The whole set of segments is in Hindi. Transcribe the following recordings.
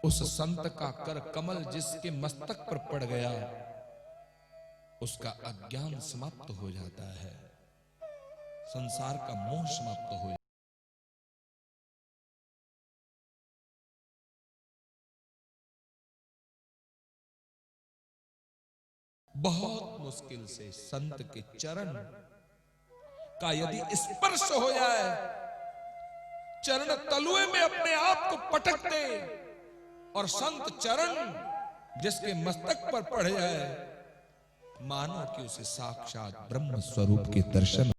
उस संत का कर कमल जिसके मस्तक पर पड़ गया, उसका अज्ञान समाप्त हो जाता है, संसार का मोह समाप्त हो जाता है। बहुत मुश्किल से संत के चरण का यदि स्पर्श हो जाए, चरण तलुए में अपने आप को पटक दे और संत चरण जिसके मस्तक पर पड़ जाए, मानो कि उसे साक्षात ब्रह्म स्वरूप के दर्शन।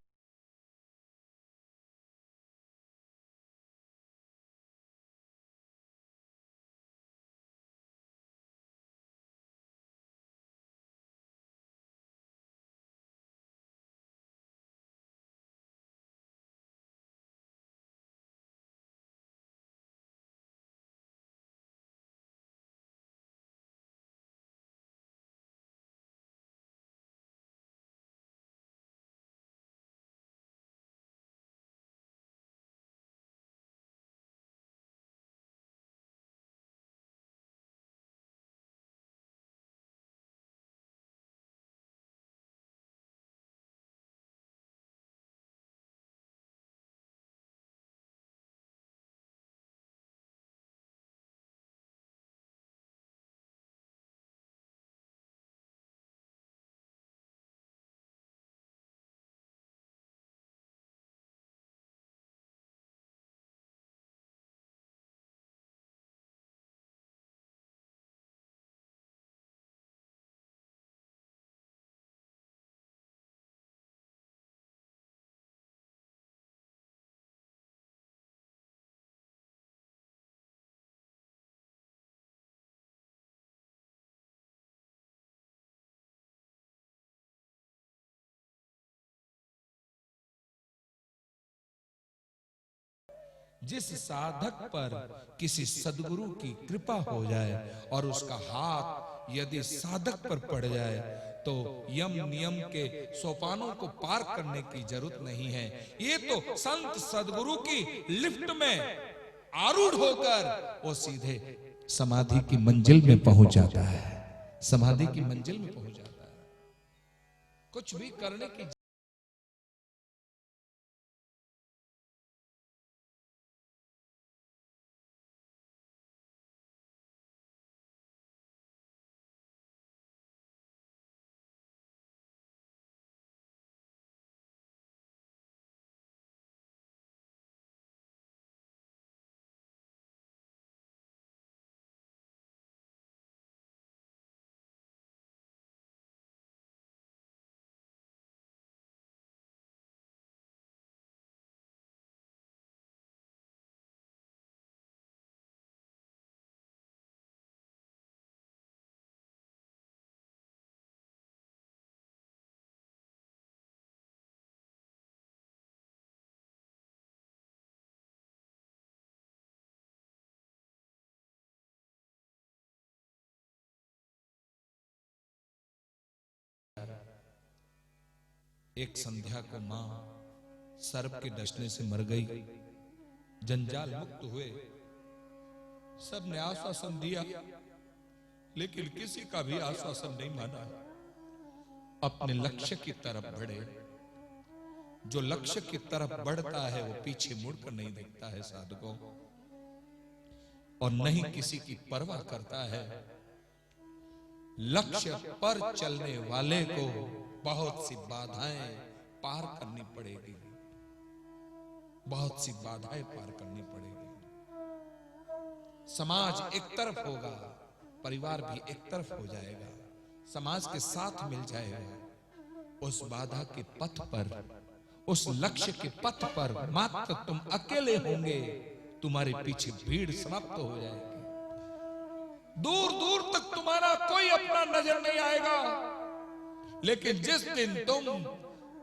जिस साधक पर किसी सदगुरु की कृपा हो जाए और उसका हाथ यदि साधक पर पड़ जाए, तो यम नियम के सोपानों को पार करने की जरूरत नहीं है। ये तो संत सदगुरु की लिफ्ट में आरूढ़ होकर वो सीधे समाधि की मंजिल में पहुंच जाता है, समाधि की मंजिल में पहुंच जाता है। कुछ भी करने की एक संध्या को मां सर्प के डसने से मर गई, जंजाल मुक्त हुए, सबने आश्वासन दिया, लेकिन किसी का भी आश्वासन नहीं माना। अपने लक्ष्य की तरफ बढ़े। जो लक्ष्य की तरफ बढ़ता है वो पीछे मुड़कर नहीं देखता है साधकों, और नहीं किसी की परवाह करता है। लक्ष्य पर चलने वाले को बहुत सी बाधाएं पार करनी पड़ेगी, बहुत सी बाधाएं पार करनी पड़ेगी। समाज एक तरफ होगा, परिवार भी एक तरफ हो जाएगा, समाज के साथ मिल जाएगा। उस बाधा के पथ पर, उस लक्ष्य के पथ पर मात्र तुम अकेले होंगे, तुम्हारे पीछे भीड़ समाप्त हो जाएगी। दूर दूर तक तुम्हारा कोई अपना नजर नहीं आएगा, लेकिन जिस दिन तुम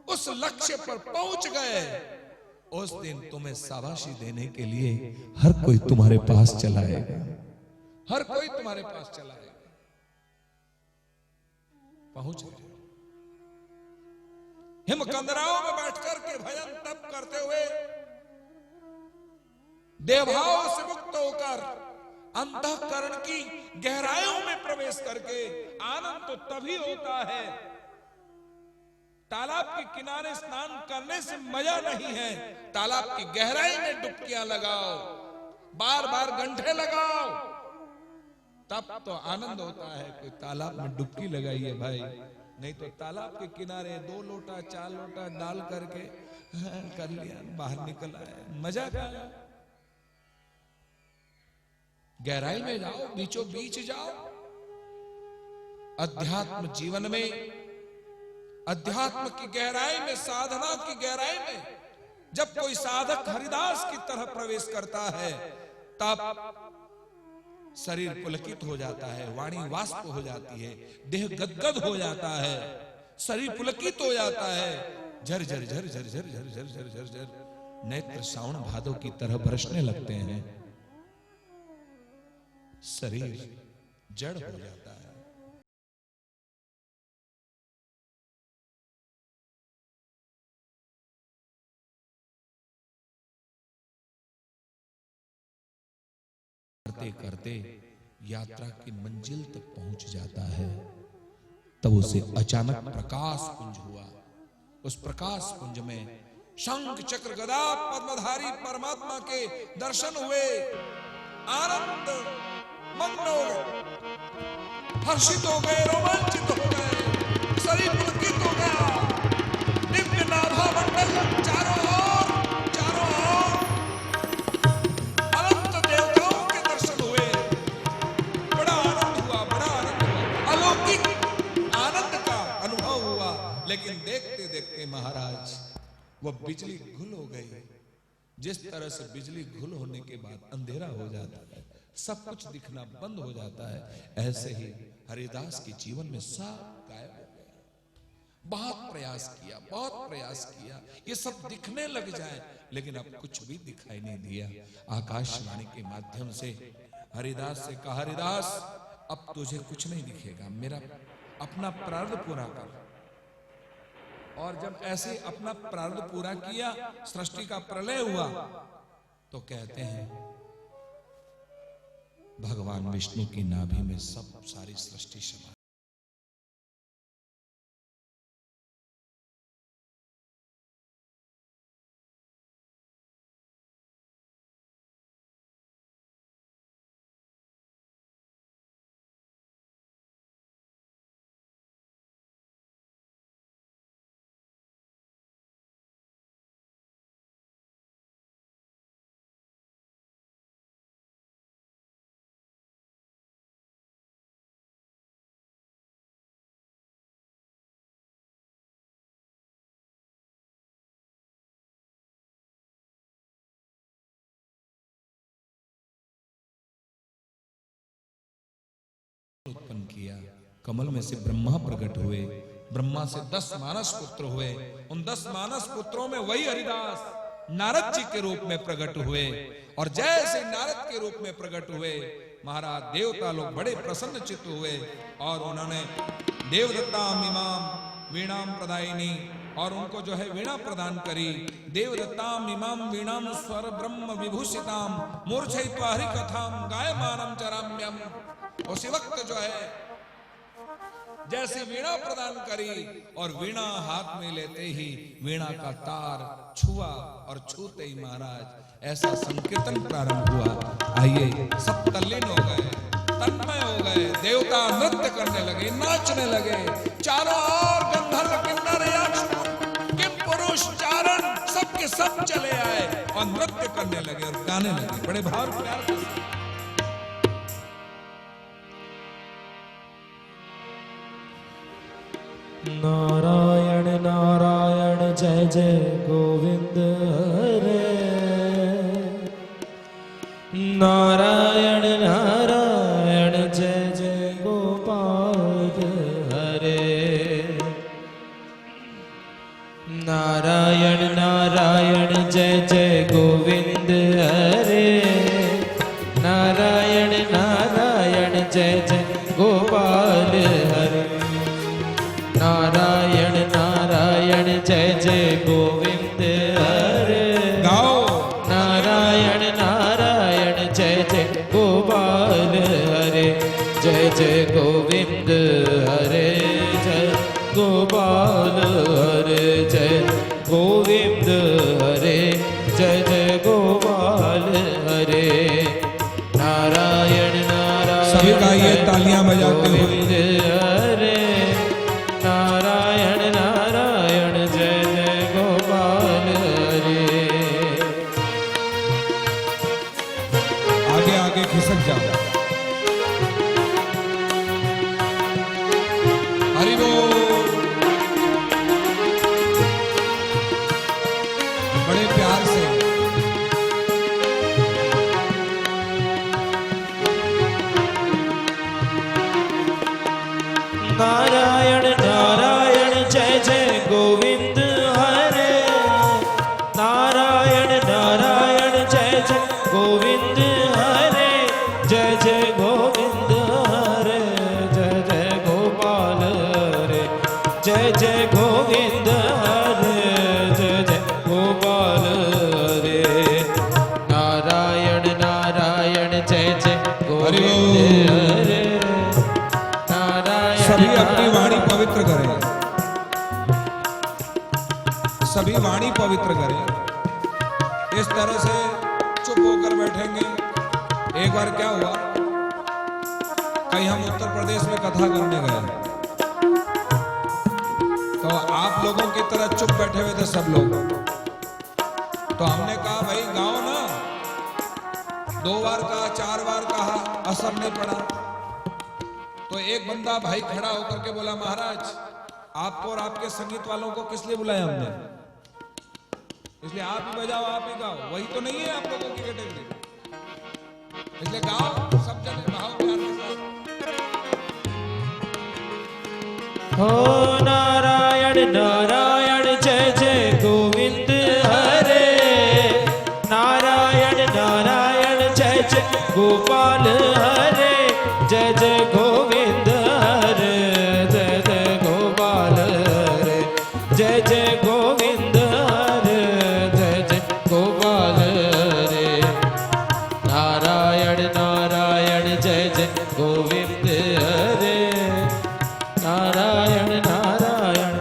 उस लक्ष्य पर पहुंच गए, उस दिन तुम्हें शाबाशी देने के लिए हर कोई तुम्हारे पास चला आएगा, हर कोई तुम्हारे पास चला आएगा। पहुंच गए। हिमकंदराओं में बैठकर के भजन तप करते हुए, देवभाव से मुक्त होकर अंतःकरण की गहराइयों में प्रवेश करके आनंद तो तभी होता है। तालाब के किनारे स्नान करने से मजा नहीं है, तालाब की गहराई में डुबकियां लगाओ, बार बार गंठे लगाओ, तब तो आनंद होता है। कोई तालाब में डुबकी लगाइए भाई, नहीं तो तालाब के किनारे 2 लोटा 4 लोटा डाल करके कर लिया, बाहर निकल आए, मजा क्या। गहराई में जाओ, बीचों बीच जाओ। अध्यात्म जीवन में, अध्यात्म की गहराई में, साधना की गहराई में जब कोई साधक हरिदास की तरह प्रवेश करता है, तब शरीर पुलकित हो जाता है, वाणी वाष्प हो जाती है, देह गदगद हो जाता है, शरीर पुलकित हो जाता है, झर झर झर झर झर झर झर झर झर झर नेत्र श्रावण भादों की तरह बरसने लगते हैं, शरीर जड़ हो जाता है। करते करते यात्रा की मंजिल तक पहुंच जाता है, तब उसे अचानक प्रकाश पुंज हुआ। उस प्रकाश पुंज में शंख चक्र गदा पद्मधारी परमात्मा के दर्शन हुए। आनंद मग्न हो गए, हर्षित हो गए, रोमांचित हो गए, शरीर पुलकित हो गया। दिव्य नाभा मंडल चारों ओर अनंत देवताओं के दर्शन हुए। बड़ा आनंद हुआ, बड़ा आनंद हुआ, अलौकिक आनंद का अनुभव हुआ। लेकिन देखते देखते महाराज वो बिजली गुल हो गई। जिस तरह से बिजली गुल होने के बाद अंधेरा हो जाता है, सब कुछ दिखना बंद हो जाता है, ऐसे ही हरिदास के जीवन में सब गायब हो गया। बहुत प्रयास किया, बहुत प्रयास किया, ये सब दिखने लग जाए, लेकिन अब कुछ भी दिखाई नहीं दिया। आकाशवाणी के माध्यम से हरिदास से कहा, हरिदास अब तुझे कुछ नहीं दिखेगा, मेरा अपना प्रारब्ध पूरा कर। और जब ऐसे अपना प्रारब्ध पूरा किया, सृष्टि का प्रलय हुआ, तो कहते हैं भगवान विष्णु की नाभि में सब सारी सृष्टि समा। उत्पन्न किया। कमल में से ब्रह्मा प्रकट हुए, ब्रह्मा से 10 मानस पुत्र हुए। उन 10 मानस पुत्रों में वही हरिदास नारद जी के रूप में प्रकट हुए। और जैसे नारद के रूप में प्रकट हुए, महाराज देवता लोग बड़े प्रसन्न चित्त हुए और उन्होंने देवदत्ताम इमाम वीणाम प्रदायिनी, और उनको जो है वीणा प्रदान करी। देवदत्ताम इमाम वीणाम स्वर ब्रह्म विभूषिताम मूर्छयित्वा हरि कथाम गायमानम चराम्यम। उसी वक्त जो है जैसे वीणा प्रदान करी, और वीणा हाथ में लेते ही वीणा का तार छुआ, और छूते ही महाराज ऐसा संकीर्तन प्रारंभ हुआ। आइए सब तल्लीन हो गए, तन्मय हो गए, देवता नृत्य करने लगे, नाचने लगे। चारों ओर गंधर्व किन्नर यक्ष किम पुरुष चारण सबके सब चले आए और नृत्य करने लगे और गाने लगे बड़े भाव प्यार के साथ। नारायण नारायण जय जय गोविंद हरे, नारायण नारायण जय जय गोपाल हरे, नारायण नारायण जय जय गोविंद हरे, नारायण नारायण जय जय गोपाल हरे, नारायण नारायण जय जय गोविंद हरे। गाओ नारायण नारायण जय जय गोपाल गोपाल हरे जय जय गोविंद हरे जय गोपाल हरे जय गोविंद हरे जय जय गोपाल हरे नारायण नारायण सभी गाइए तालियां बजाते हुए। गोविंद हरे नारायण नारायण जय जय गोपाल हरे आगे आगे खिसक जाओ। हरि बोल। बड़े प्यार से नारायण नारायण जय जय गोविंद हरे नारायण नारायण जय जय गोविंद हरे जय जय गोविंद हरे जय जय गोपाल हरे जय जय गोविंद हरे जय जय गोपाल हरे नारायण नारायण जय जय गोविंद हरे सभी अपनी वाणी पवित्र करें। सभी वाणी पवित्र करें। इस तरह से चुप होकर बैठेंगे। एक बार क्या हुआ, कहीं हम उत्तर प्रदेश में कथा करने गए, तो आप लोगों की तरह चुप बैठे हुए थे सब लोग। तो हमने कहा भाई गाओ ना, 2 बार कहा, 4 बार कहा, असर नहीं पड़ा। तो एक बंदा भाई खड़ा होकर के बोला, महाराज आपको और आपके संगीत वालों को किस लिए बुलाया हमने? इसलिए आप ही बजाओ, आप ही गाओ। वही तो नहीं है आप लोगों की कैटेगरी, इसलिए गाओ सब जने भाव प्यार के साथ। हो नारायण नारायण जय जय गोविंद हरे नारायण नारायण जय जय गोपाल हरे जय जय गोविंद हरे जय जय गोपाल हरे जय जय गोविंद हरे जय जय गोपाल हरे नारायण नारायण जय जय गोविंद हरे नारायण नारायण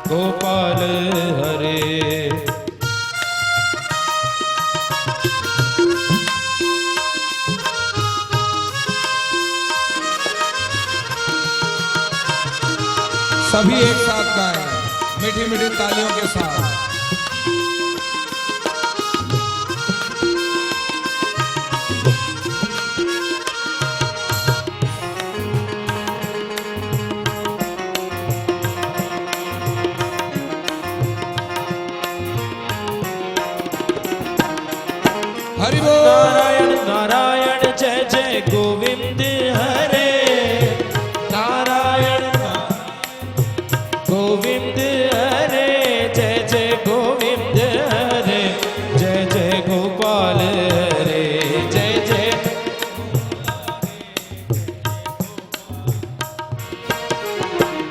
गोपाल हरे सभी एक साथ गाएं, मीठी मीठी तालियों के साथ। हरि बोल। नारायण नारायण जय जय गोविंद हरे नारायण गोविंद हरे जय जय गोविंद हरे जय जय गोपाल हरे जय जय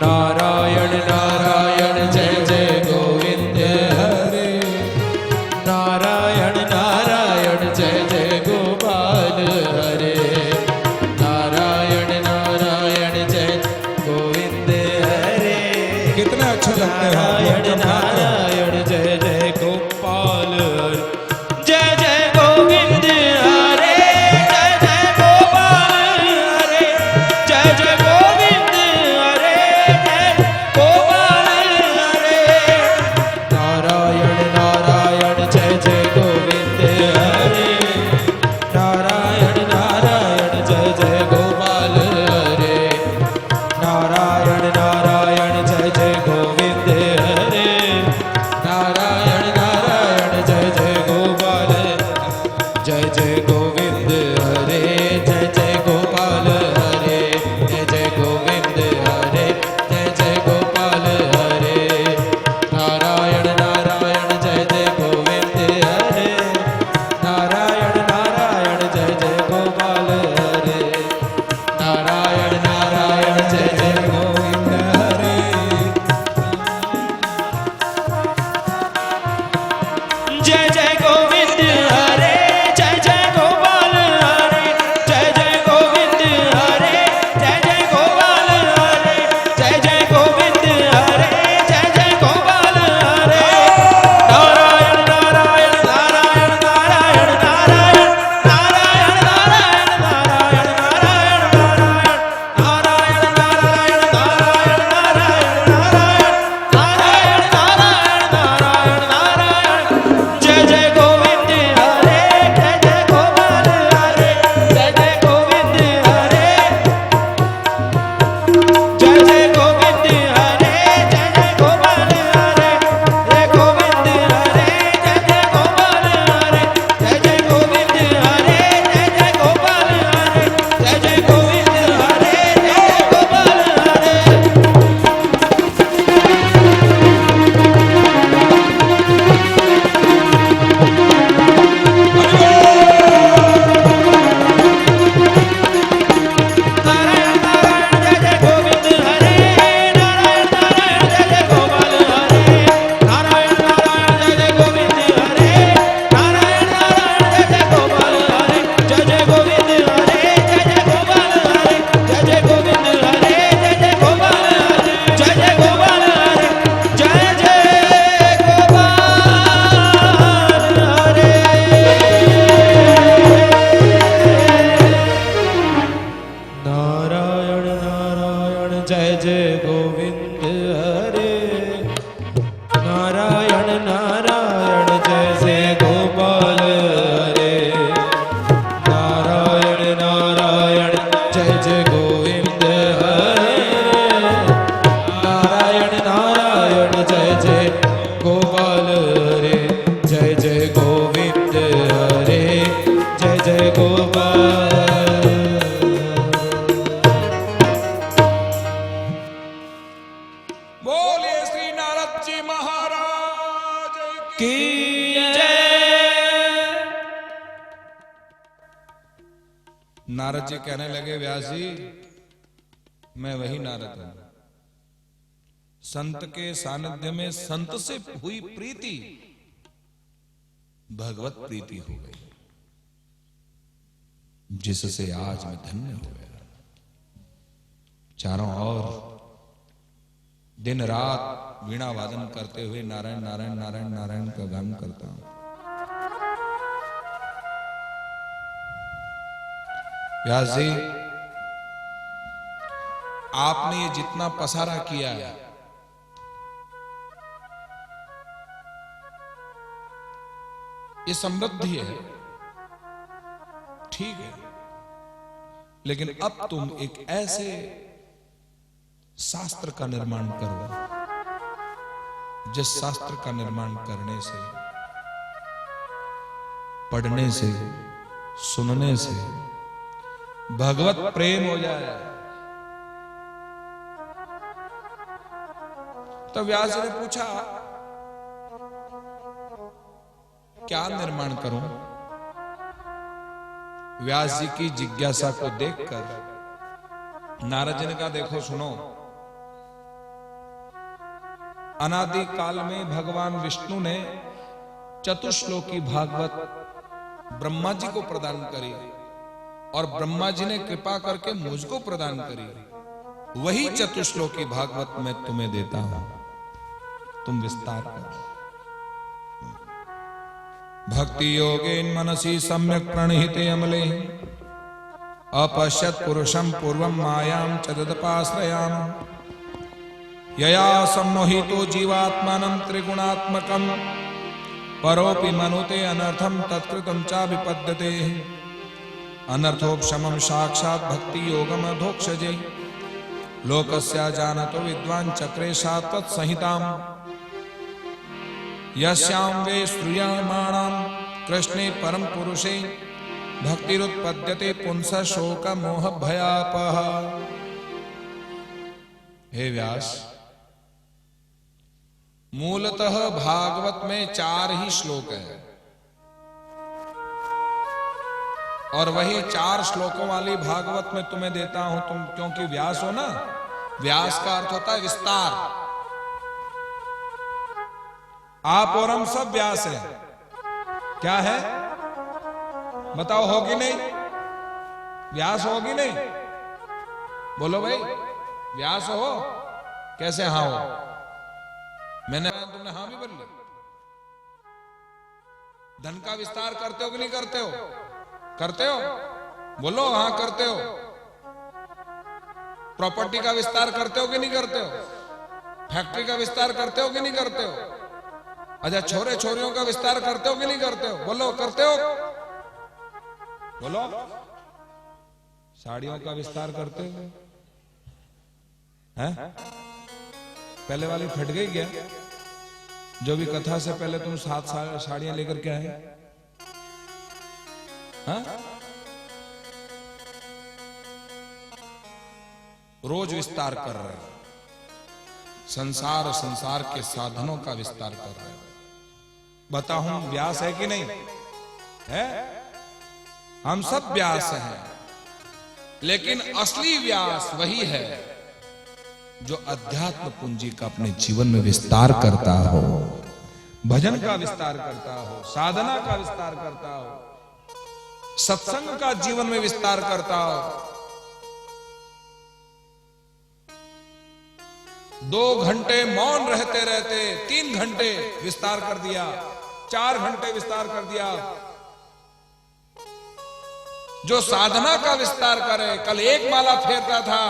नारायण नारायण जय जय गोविंद हरे नारायण नारायण जय जय गोपाल हरे गोविंद हरे जय जय गोपाल हरे जय जय गोविंद हरे जय जय गोपाल हरे जय जय गोपाल हरे जय जय गोपाल हरे। नारायण नारायण जय जय गोविंद हरे नारायण नारायण जय जय गोपाल हरे नारायण नारायण जय जय गोविंद हरे नारायण नारायण जय जय गोपाल हरे जय जय गोविंद हरे जय जय गोपाल। बोलिए श्री नारद जी महाराज की जय। नारद जी कहने लगे, व्यास जी मैं वही नारद हूं। संत के सानिध्य में संत से हुई प्रीति भगवत प्रीति हो गई, जिससे आज मैं धन्य हो गया। चारों ओर दिन रात वीणा वादन करते हुए नारायण नारायण नारायण नारायण का गान करता हूं। व्यास जी आपने ये जितना पसारा किया है, ये समृद्धि है, ठीक है, लेकिन अब तुम एक ऐसे शास्त्र का निर्माण करो जिस शास्त्र का निर्माण करने से, पढ़ने से, सुनने से भगवत प्रेम हो जाए। तो व्यास जी ने पूछा क्या निर्माण करूं? व्यास जी की जिज्ञासा को देखकर नारद जी ने कहा, देखो सुनो, अनादि काल में भगवान विष्णु ने चतुश्लोकी भागवत ब्रह्मा जी को प्रदान करी और ब्रह्मा जी ने कृपा करके मुझको प्रदान करी। वही चतुश्लोकी भागवत मैं तुम्हें देता हूं, तुम विस्तार करो। भक्ति योगेन मनसी सम्यक प्रणहिते अमले अपश्यत पुरुषम पूर्वम मायाम च ददपाश्रयाम यया सम्मोहितो जीवात्मानं त्रिगुणात्मकं परोपि मनुते अनर्थम तत्कृतं च विपद्यते अनर्थोपशमं साक्षात् भक्ति योगम अधोक्षजे लोकस्य जानतो विद्वान् चक्रे सात्वत् संहिताम् यस्यां वे श्रूयमाणां कृष्णे परम पुरुषे भक्तिरुत्पद्यते पुंस शोक मोह भयापः। हे व्यास, मूलतः भागवत में 4 ही श्लोक है और वही 4 श्लोकों वाली भागवत में तुम्हें देता हूं। तुम क्योंकि व्यास हो ना, व्यास का अर्थ होता है विस्तार। आप और हम सब व्यास हैं। क्या है बताओ, होगी नहीं? व्यास होगी नहीं? बोलो भाई, व्यास हो? कैसे हाँ हो? मैंने तुमने हाँ भी बोल ली। धन का विस्तार करते हो कि नहीं करते हो? करते हो? बोलो हाँ करते हो। प्रॉपर्टी का विस्तार करते हो कि नहीं करते हो? फैक्ट्री का विस्तार करते हो कि नहीं करते हो? अच्छा, छोरे छोरियों का विस्तार करते हो कि नहीं करते हो? बोलो करते हो? बोलो, साड़ियों का विस्तार करते हो? हैं? पहले वाली फट गई क्या? जो भी कथा से पहले तुम 7 साड़ियां लेकर के आए? हाँ? रोज विस्तार कर रहे हो, संसार के साधनों का विस्तार कर रहे हो। बताऊं व्यास है कि नहीं है? हम सब व्यास हैं, लेकिन असली व्यास वही है जो अध्यात्म पूंजी का अपने जीवन में विस्तार करता हो, भजन का विस्तार करता हो, साधना का विस्तार करता हो। सत्संग का जीवन में विस्तार करता हो। 2 घंटे मौन रहते रहते 3 घंटे विस्तार कर दिया, 4 घंटे विस्तार कर दिया। जो साधना का विस्तार करे, कल 1 माला फेरता था,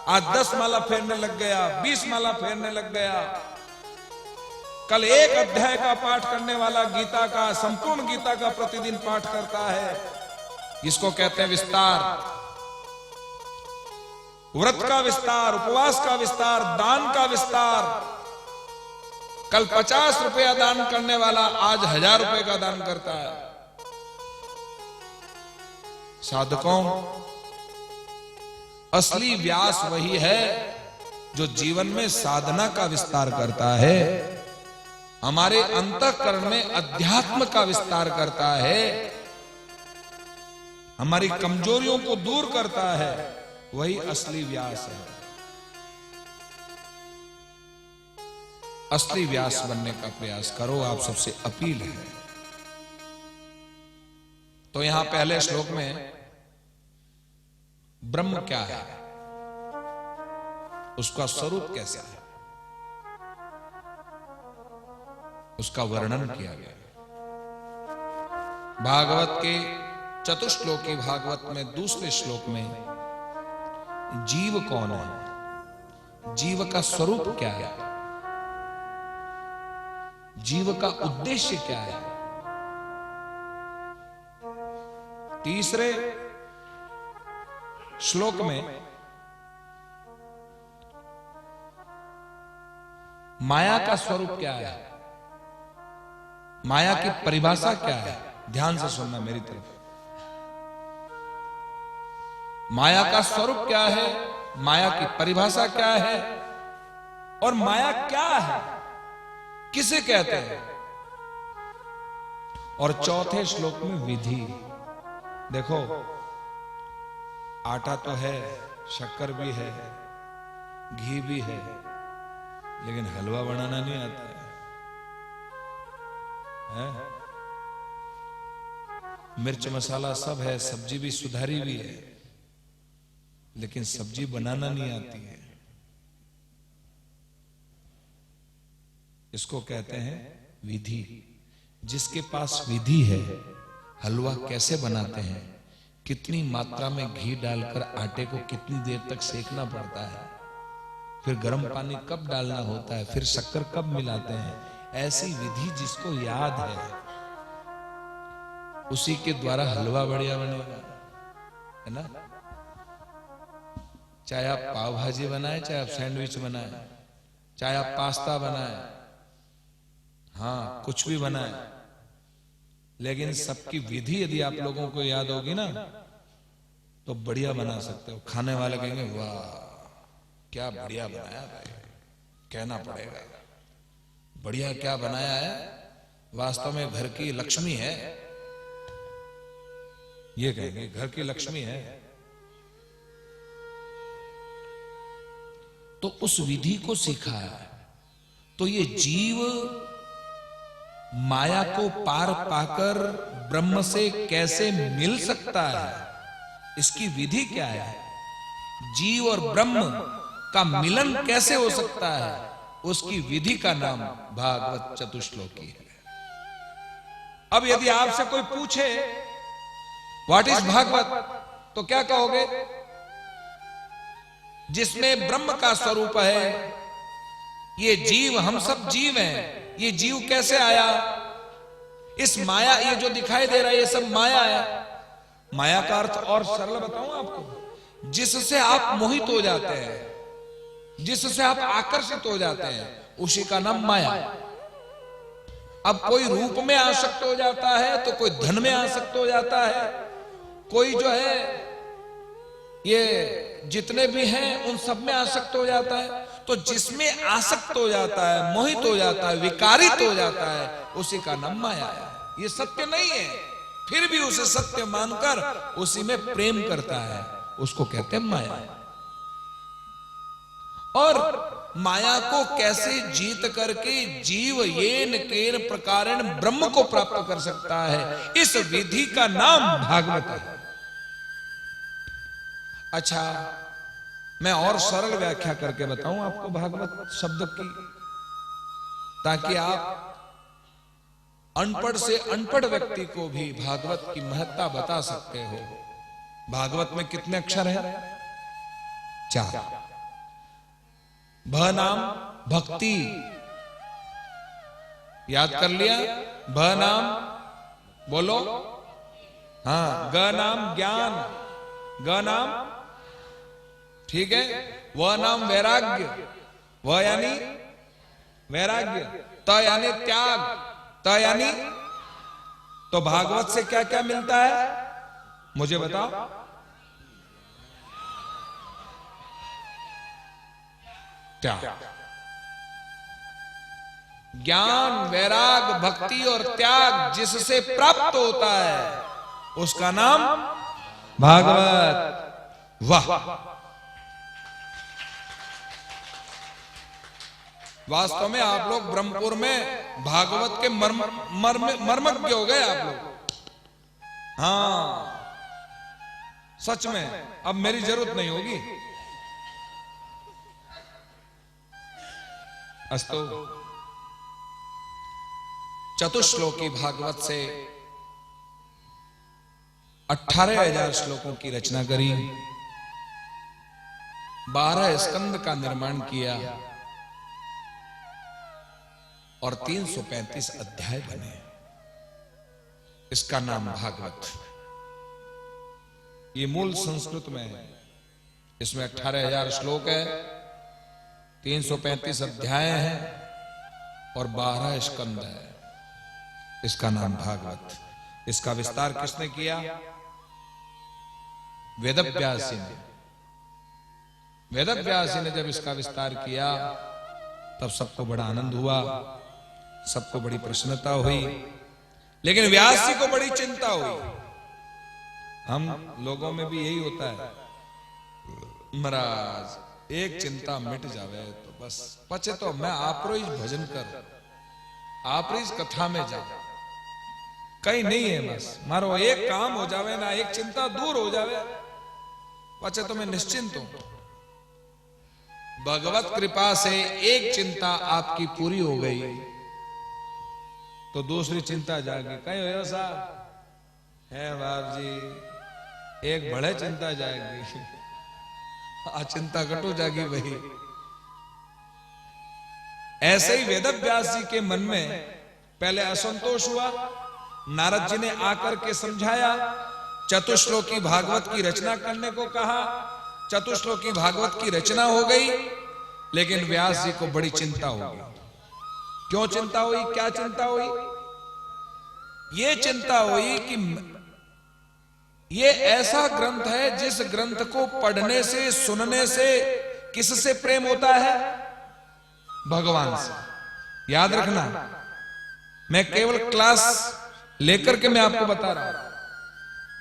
आज 10 माला फेरने लग गया, 20 माला फेरने लग गया। कल 1 अध्याय का पाठ करने वाला गीता का, संपूर्ण गीता का प्रतिदिन पाठ करता है। इसको कहते हैं विस्तार। व्रत का विस्तार, उपवास का विस्तार, दान का विस्तार। कल 50 रुपया दान करने वाला आज 1000 रुपए का दान करता है। साधकों, असली व्यास वही है जो जीवन में साधना का विस्तार करता है, हमारे अंतःकरण में अध्यात्म का विस्तार करता है, हमारी कमजोरियों को दूर करता है। वही असली व्यास है। असली व्यास बनने का प्रयास करो, आप सबसे अपील है। तो यहां पहले श्लोक में ब्रह्म क्या है, उसका स्वरूप कैसा है, उसका वर्णन किया गया। भागवत के चतुश्लोकी भागवत में दूसरे श्लोक में जीव कौन है, जीव का स्वरूप क्या है, जीव का उद्देश्य क्या है। तीसरे श्लोक में माया का स्वरूप क्या है, माया की परिभाषा क्या है। ध्यान से सुनना मेरी तरफ। माया का स्वरूप क्या है, माया की परिभाषा क्या है, और माया क्या है, किसे कहते हैं। और चौथे श्लोक में विधि। देखो, आटा तो है, शक्कर भी है, घी भी है, लेकिन हलवा बनाना नहीं आता है? मिर्च मसाला सब है, सब्जी भी सुधारी भी है, लेकिन सब्जी बनाना नहीं आती है। इसको कहते हैं विधि। जिसके पास विधि है, हलवा कैसे बनाते हैं, कितनी मात्रा में घी डालकर आटे को कितनी देर तक सेकना पड़ता है, फिर गर्म पानी कब डालना होता है, फिर शक्कर कब मिलाते हैं, ऐसी विधि जिसको याद है, उसी के द्वारा हलवा बढ़िया बनेगा, है ना। चाहे आप पाव भाजी बनाए, चाहे आप सैंडविच बनाए, चाहे आप पास्ता बनाए, हाँ कुछ भी बनाए, लेकिन सबकी विधि यदि आप लोगों को याद होगी ना, तो बढ़िया बना सकते हो। खाने वाले कहेंगे वाह क्या बढ़िया बनाया भाई, कहना पड़ेगा बढ़िया क्या बनाया है, वास्तव में घर की लक्ष्मी है, ये कहेंगे घर की लक्ष्मी है। तो उस विधि को सीखा है। तो ये जीव माया को पार पाकर ब्रह्म से कैसे मिल सकता है, इसकी विधि क्या है, जीव और ब्रह्म का मिलन कैसे हो सकता है, उसकी विधि का नाम भागवत चतुश्लोकी है। अब यदि आपसे कोई पूछे व्हाट इज भागवत, तो क्या कहोगे? जिसमें ब्रह्म का स्वरूप है। ये जीव, हम सब जीव हैं। ये जीव कैसे आया? इस माया, ये जो दिखाई दे रहा है ये सब माया है। माया का अर्थ और सरल बताऊं आपको, जिससे आप मोहित हो जाते हैं, जिससे आप आकर्षित हो जाते हैं, उसी का नाम माया। अब कोई रूप में आसक्त हो जाता है, तो कोई धन में आसक्त हो जाता है, कोई जो है ये जितने भी हैं उन सब में आसक्त हो जाता है। तो जिसमें आसक्त हो जाता है, मोहित हो जाता है, विकारित हो जाता है, उसी का नाम माया है। ये सत्य नहीं है, फिर भी उसे सत्य मानकर उसी में प्रेम करता है, उसको कहते हैं माया। और माया को कैसे जीत करके जीव येन केन प्रकारेण ब्रह्म को प्राप्त कर सकता है, इस विधि का नाम भागवत है। अच्छा, मैं और सरल व्याख्या करके बताऊं आपको भागवत शब्द की, ताकि आप अनपढ़ से अनपढ़ व्यक्ति को भी भागवत की महत्ता बता सकते हो। भागवत में कितने अक्षर हैं? 4। भ नाम भक्ति, याद कर लिया? भ नाम बोलो, हाँ। ग नाम ज्ञान, ग नाम ठीक है। व नाम वैराग्य, व यानी वैराग्य, त यानी त्याग, त यानी, तो भागवत से क्या क्या मिलता है मुझे बताओ? त्याग, ज्ञान, वैराग, भक्ति और त्याग जिससे प्राप्त होता है उसका नाम भागवत। वाह, वास्तव में आप लोग ब्रह्मपुर में भागवत के मर्मज्ञ हो गए आप लोग। हाँ, सच में अब मेरी जरूरत नहीं होगी। अस्तु, चतुश्लोकी भागवत से 18,000 श्लोकों की रचना करी, 12 स्कंद का निर्माण किया और 335 अध्याय बने। इसका नाम भागवत। ये मूल संस्कृत में है। इसमें 18,000 श्लोक है, 335 अध्याय हैं और 12 स्कंद है। इसका नाम भागवत। इसका विस्तार किसने किया? वेदव्यास जी ने। वेदव्यास जी ने जब इसका विस्तार किया तब सबको बड़ा आनंद हुआ, सबको बड़ी प्रसन्नता हुई, लेकिन व्यास जी को बड़ी चिंता हुई। हम लोगों में भी यही होता है, महाराज एक चिंता मिट जावे तो बस पचे, तो मैं आप रोज भजन कर, आप रोज कथा में जा, कहीं नहीं है, बस मारो एक काम हो जावे ना, एक चिंता दूर हो जावे, पचे तो मैं निश्चिंत हूं। भगवत कृपा से एक चिंता आपकी पूरी हो गई तो दूसरी चिंता जागी। कहीं हो साहब है बाप जी, एक बड़े चिंता जाएगी, चिंता कटो जागी वही। ऐसे ही वेदव्यास जी के मन में पहले असंतोष हुआ। नारद जी ने आकर के समझाया, चतुश्लोकी भागवत की रचना करने को कहा। चतुश्लोकी भागवत की रचना हो गई, लेकिन व्यास जी को बड़ी चिंता हो गई। क्यों चिंता हुई? क्या चिंता हुई? ये चिंता हुई कि ये ऐसा ग्रंथ है जिस ग्रंथ को पढ़ने से, सुनने से किससे प्रेम होता है? भगवान से। याद रखना, मैं केवल क्लास लेकर के मैं आपको बता रहा हूं।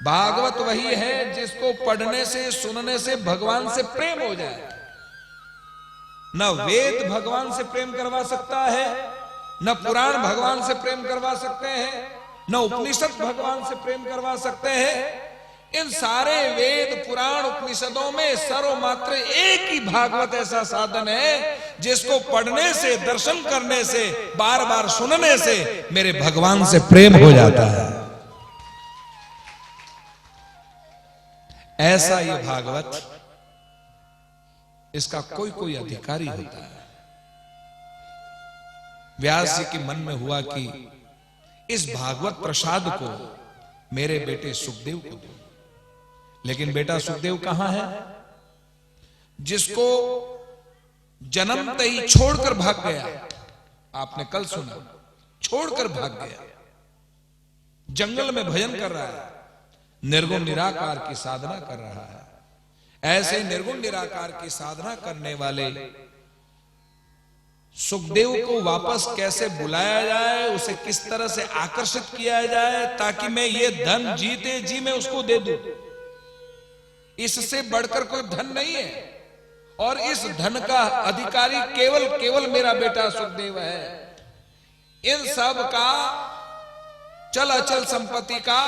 भागवत वही है जिसको पढ़ने से, सुनने से भगवान से प्रेम हो जाए। न वेद भगवान से प्रेम करवा सकता है, न पुराण भगवान से प्रेम करवा सकते हैं, न उपनिषद भगवान से प्रेम करवा सकते हैं। इन सारे वेद, पुराण, उपनिषदों में सर्वमात्र एक ही भागवत ऐसा साधन है जिसको पढ़ने से, दर्शन करने से, बार बार सुनने से मेरे भगवान से प्रेम हो जाता है। ऐसा ये भागवत, इसका कोई कोई अधिकारी होता है। व्यास जी के मन में हुआ कि इस भागवत प्रसाद को मेरे बेटे सुखदेव को दो। लेकिन बेटा सुखदेव कहां है? जिसको जन्मते ही छोड़कर भाग गया। आपने कल सुना, छोड़कर भाग गया, जंगल में भजन कर रहा है, निर्गुण निराकार की साधना कर रहा है। ऐसे निर्गुण निराकार की साधना करने वाले सुखदेव को वापस कैसे बुलाया जाए, उसे किस तरह से आकर्षित किया जाए ताकि मैं ये धन जीते जी मैं उसको दे दूं। इससे बढ़कर कोई धन नहीं है। और इस धन का अधिकारी केवल मेरा बेटा सुखदेव है। इन सब का चल अचल संपत्ति का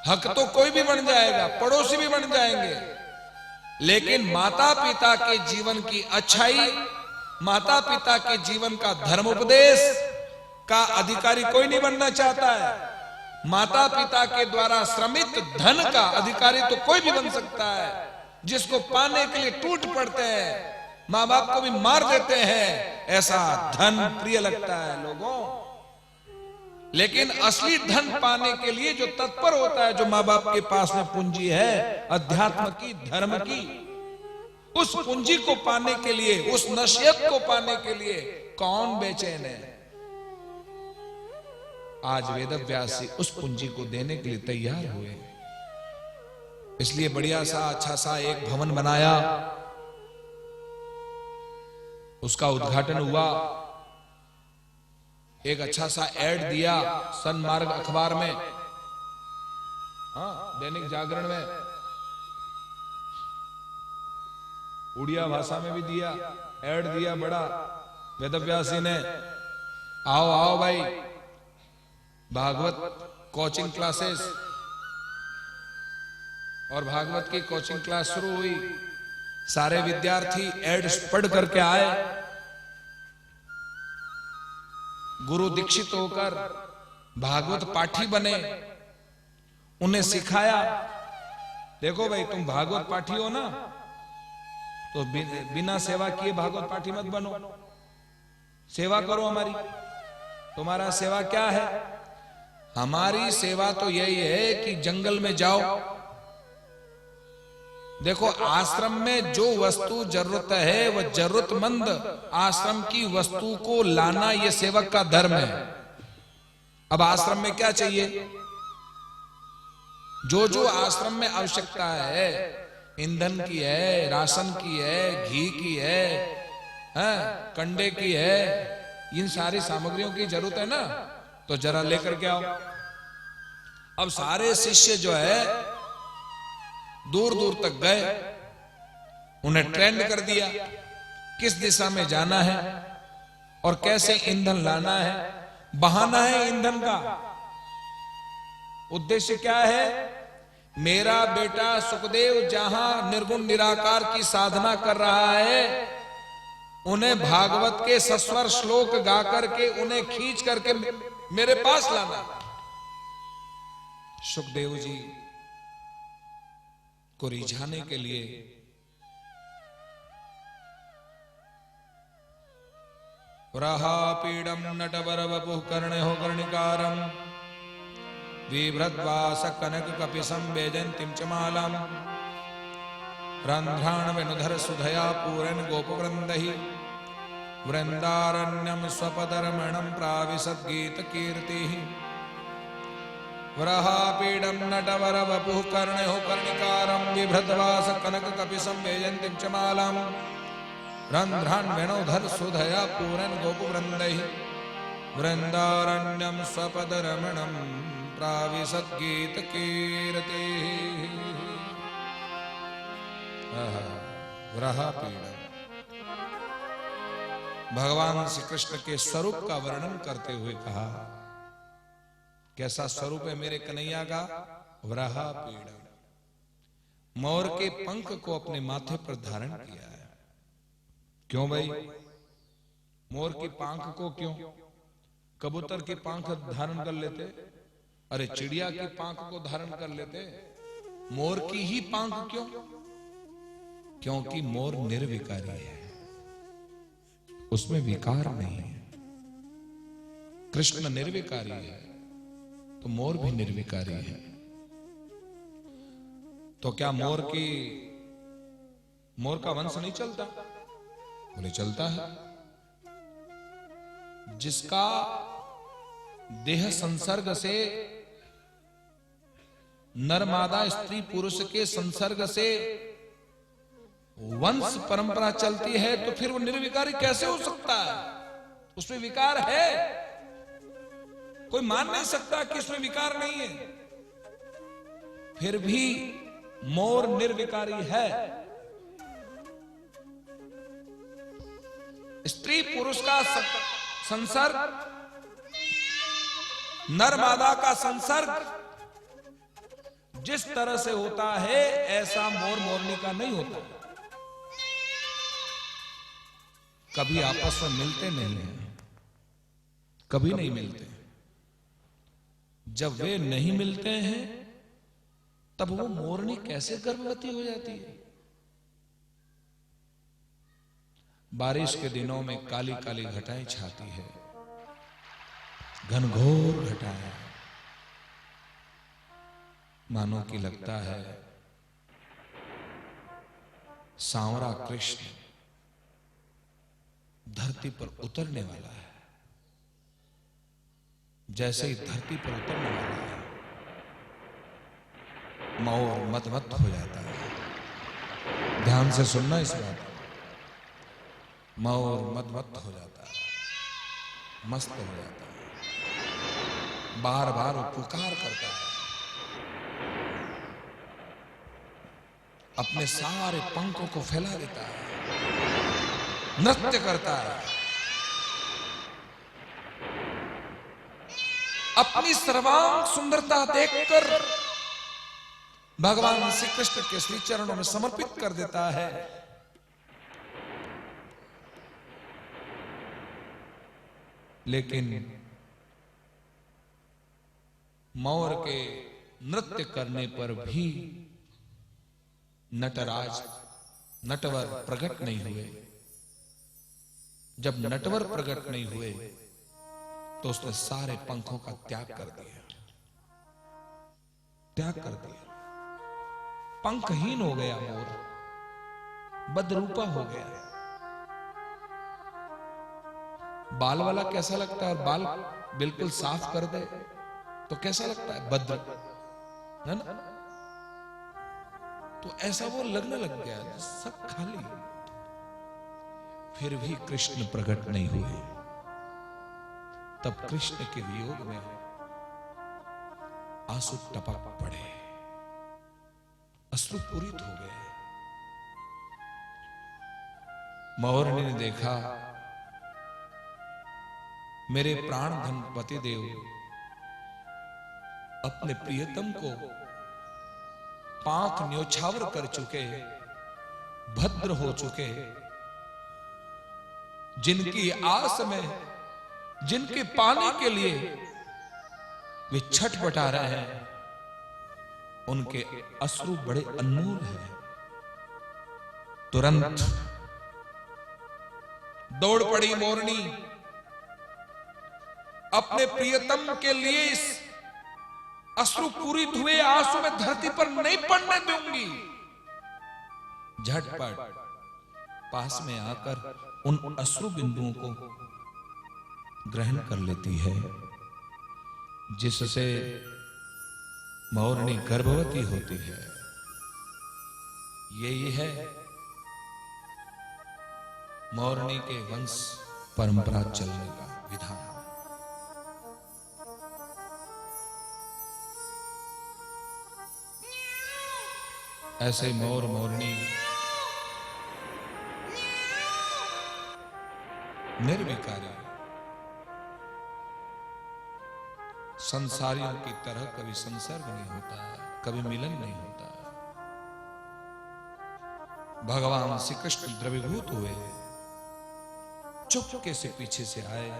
हक तो कोई भी बन जाएगा, पड़ोसी भी बन जाएंगे, लेकिन माता पिता के जीवन की अच्छाई, माता पिता के जीवन का धर्मोपदेश का अधिकारी कोई नहीं बनना चाहता है। माता पिता के द्वारा श्रमित धन का अधिकारी तो कोई भी बन सकता है, जिसको पाने के लिए टूट पड़ते हैं, मां बाप को भी मार देते हैं, ऐसा धन प्रिय लगता है लोगों। लेकिन असली धन पाने के लिए जो तत्पर होता है, जो मां बाप के पास में पूंजी है अध्यात्म की, धर्म की, उस पूंजी को पाने के लिए, उस नसीहत को पाने के लिए कौन बेचैन है। आज वेदव्यास जी उस पूंजी को देने के लिए तैयार हुए। इसलिए बढ़िया सा अच्छा सा एक भवन बनाया, उसका उद्घाटन हुआ, एक अच्छा सा एड दिया सन्मार्ग अखबार में, दैनिक जागरण में, उड़िया भाषा में भी दिया, एड दिया बड़ा वेदव्यास जी ने, आओ आओ भाई, भागवत कोचिंग क्लासेस, और भागवत की कोचिंग क्लास शुरू हुई। सारे विद्यार्थी एड पढ़ करके आए, गुरु दीक्षित होकर भागवत पाठी बने, उन्हें सिखाया, देखो भाई तुम भागवत पाठी हो ना, तो बिना सेवा किए भागवत पाठी मत बनो, सेवा करो हमारी। तुम्हारा सेवा क्या है? हमारी सेवा तो यही है कि जंगल में जाओ, देखो आश्रम में जो वस्तु जरूरत है वह जरूरतमंद आश्रम की वस्तु को लाना, यह सेवक का धर्म है। अब आश्रम में क्या चाहिए? जो जो आश्रम में आवश्यकता है, ईंधन की है, राशन की है, घी की है, कंडे की है, इन सारी सामग्रियों की जरूरत है ना, तो जरा लेकर के आओ। अब सारे शिष्य जो है दूर दूर तक गए, उन्हें ट्रेंड कर दिया किस दिशा में जाना है और कैसे ईंधन लाना है। बहाना है ईंधन का, उद्देश्य क्या है? मेरा बेटा सुखदेव जहां निर्गुण निराकार की साधना कर रहा है, उन्हें भागवत के सस्वर श्लोक गा करके उन्हें खींच करके मेरे पास लाना। सुखदेव जी को रिझाने के लिए वराहापीडम नटवर वपुः कर्णयो कर्णिकारम बिभ्रद्वास कनक कपिसं वैजयन्तीं च मालां रन्ध्राण वेणुधर सुधया पूरन् गोपवृन्दैः वृन्दारण्यं स्वपदरमणं प्राविशद्गीतकीर्तिः वराहापीडं नटवर वपुः कर्णयो कर्णिकारं बिभ्रद्वास कनक कपिसं वैजयन्तीं च मालां रन्ध्रान् वेणुधर सुधया पूरन् गोपवृन्दैः वृन्दारण्यं स्वपदरमणं प्राविशद्गीतकीर्तिः। वराहापीडम, भगवान श्री कृष्ण के स्वरूप का वर्णन करते हुए कहा, कैसा स्वरूप है मेरे कन्हैया का? वराहापीडम, मोर के पंख को अपने माथे पर धारण किया है। क्यों भाई? मोर की पंख को क्यों? कबूतर की पंख धारण कर लेते, अरे चिड़िया की पंख को धारण कर लेते, मोर की ही पंख क्यों? क्योंकि मोर निर्विकारी है, उसमें विकार नहीं है। कृष्ण निर्विकारी है तो मोर भी निर्विकारी है। तो क्या मोर का वंश नहीं चलता? बोले चलता है। जिसका देह संसर्ग से, नर मादा स्त्री पुरुष के संसर्ग से वंश परंपरा चलती है, तो फिर वो निर्विकारी कैसे हो सकता है? उसमें विकार है, कोई मान नहीं सकता कि इसमें विकार नहीं है। फिर भी मोर निर्विकारी है। स्त्री पुरुष का संसर्ग, नर मादा का संसर्ग जिस तरह से होता है ऐसा मोर मोरनी का नहीं होता। कभी आपस में मिलते नहीं हैं, कभी नहीं मिलते। जब वे नहीं मिलते हैं तब वो मोरनी कैसे गर्भवती हो जाती है? बारिश के दिनों में काली काली घटाएं छाती है, घनघोर घटाएं, मानो कि लगता है सांवरा कृष्ण धरती पर उतरने वाला है। जैसे ही धरती पर उतरने वाला है, मोर मदमस्त हो जाता है। ध्यान से सुनना इस बात को। मोर मदमस्त हो जाता है, मस्त हो जाता है, बार बार वो पुकार करता है, अपने सारे पंखों को फैला देता है, नृत्य करता है, अपनी सर्वांग सुंदरता देखकर भगवान श्री कृष्ण के श्री चरणों में समर्पित कर देता है। लेकिन मोर के नृत्य करने पर भी नटराज नटवर प्रकट नहीं हुए। जब नटवर प्रकट नहीं हुए तो उसने सारे पंखों का त्याग कर दिया, त्याग कर दिया। पंखहीन हो गया मोर, बदरूपा हो गया। बाल वाला कैसा लगता है? बाल बिल्कुल साफ कर दे तो कैसा लगता है? भद्र, है ना? तो ऐसा वो लगने लग गया, सब खाली। फिर भी कृष्ण प्रकट नहीं हुए। तब कृष्ण के वियोग में आंसू टपक पड़े, अश्रुपूरित हो गए। मोरनी ने देखा मेरे प्राण धन पति देव अपने प्रियतम को पांख न्योछावर कर चुके, भद्र हो चुके, जिनकी आस में, जिनके पाने के लिए वे छटपटा रहे हैं, उनके अश्रु बड़े अनमोल हैं। तुरंत दौड़ पड़ी मोरनी, अपने प्रियतम के लिए इस अश्रुपूरित हुए आंसू में धरती पर नहीं पड़ने दूंगी। झटपट पास में आकर उन अश्रु बिंदुओं को ग्रहण कर लेती है, जिससे मोरनी गर्भवती होती है। यही है मोरनी के वंश परंपरा चलने का विधान। ऐसे मोर मोरनी निर्विकारी संसारियों की तरह कभी संसर्ग नहीं होता, कभी मिलन नहीं होता। भगवान श्री कृष्ण द्रवीभूत हुए, चुपके से पीछे से आए।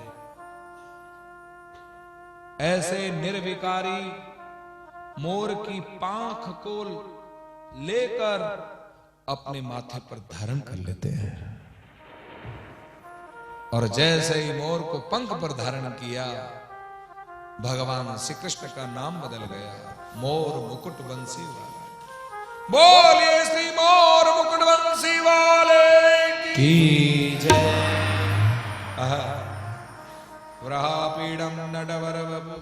ऐसे निर्विकारी मोर की पांख को लेकर अपने माथे पर धारण कर लेते हैं, और जैसे ही मोर को पंख पर धारण किया, भगवान श्री कृष्ण का नाम बदल गया, मोर मुकुट बंसी वाला। बोलिए श्री मोर मुकुट बंसी वाले की जय। व्रहापीडम नटवर वपु